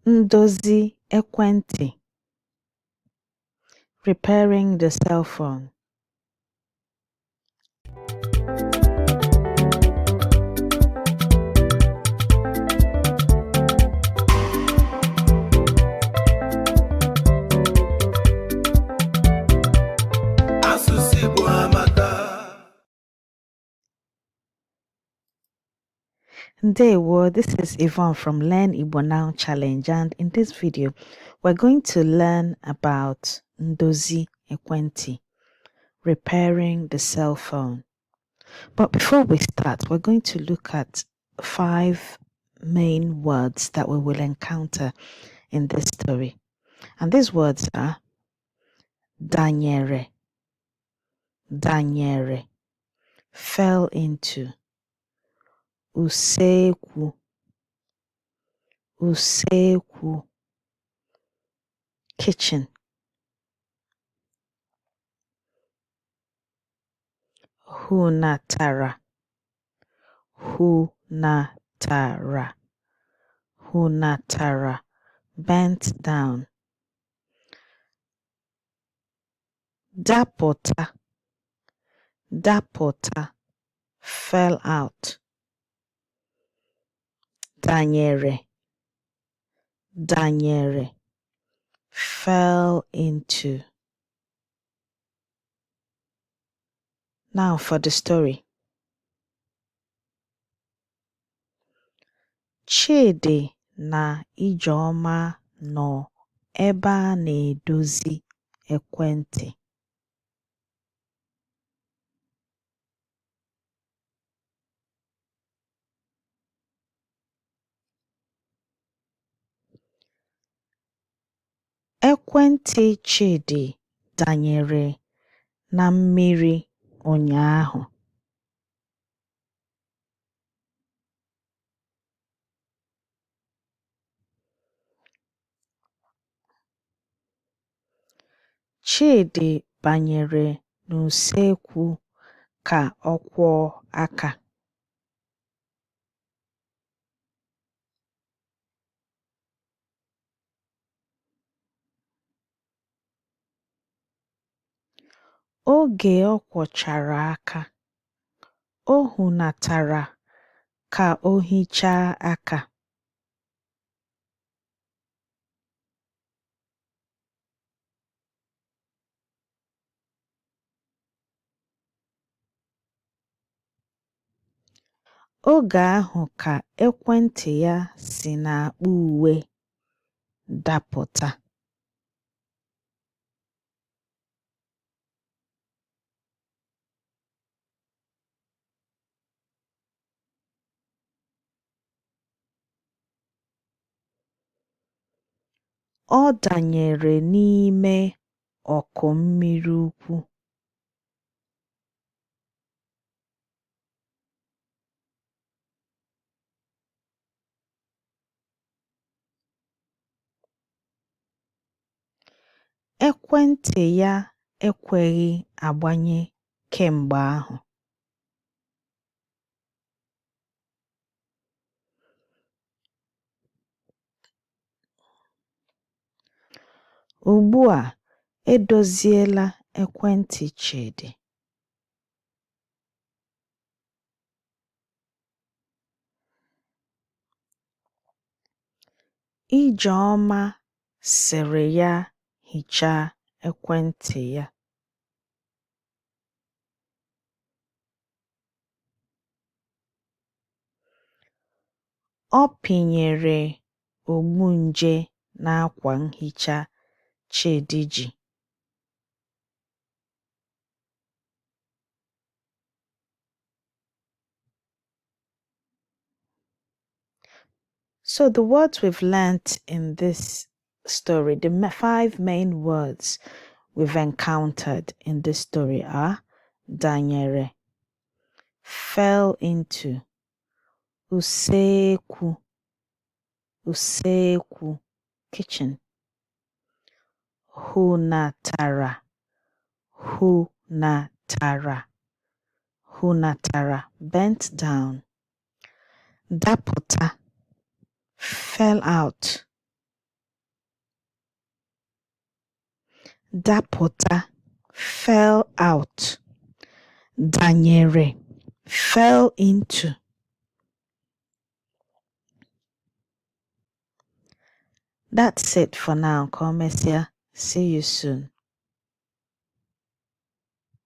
Ndozi Ekwenti. Repairing the cell phone. Ndewo, this is Yvonne from Learn Igbo Now Challenge, and in this video, we're going to learn about Ndozi Ekwenti, repairing the cell phone. But before we start, we're going to look at 5 main words that we will encounter in this story. And these words are danyere, danyere, fell into, usekwu, usekwu, kitchen, hunatara, hunatara, hunatara, bent down, dapota, dapota, fell out, danyere, danyere, fell into. Now for the story. Chidi na Ijeoma nọ ebe a na-edozi ekwentị. Ekwentị Chidi danyere na mmiri ụnyaahụ. Chidi banyere n'usekwu ka ọ kwọọ aka. Oge ọ kwọchara aka, o hunatara ka o hichaa aka. Oge ahụ ka ekwentị ya si n'akpa uwe dapụta. Ọ danyere n'ime ọkụ mmiri ukwu. Ekwentị ya ekweghị agbanye kemgbe ahụ. Ugbu a, edoziela ekwentị Chidi. Ijeoma sịrị ya hichaa ekwentị ya. Ọ pịnyere ogbu nje n'akwa nhicha Chidi ji. So the words we've learnt in this story, the 5 main words we've encountered in this story are danyere, fell into, usekwu, usekwu, kitchen, hunatara, hunatara, hunatara, bent down, dapụta, fell out, dapụta, fell out, danyere, fell into. That's it for now. Come, see you soon.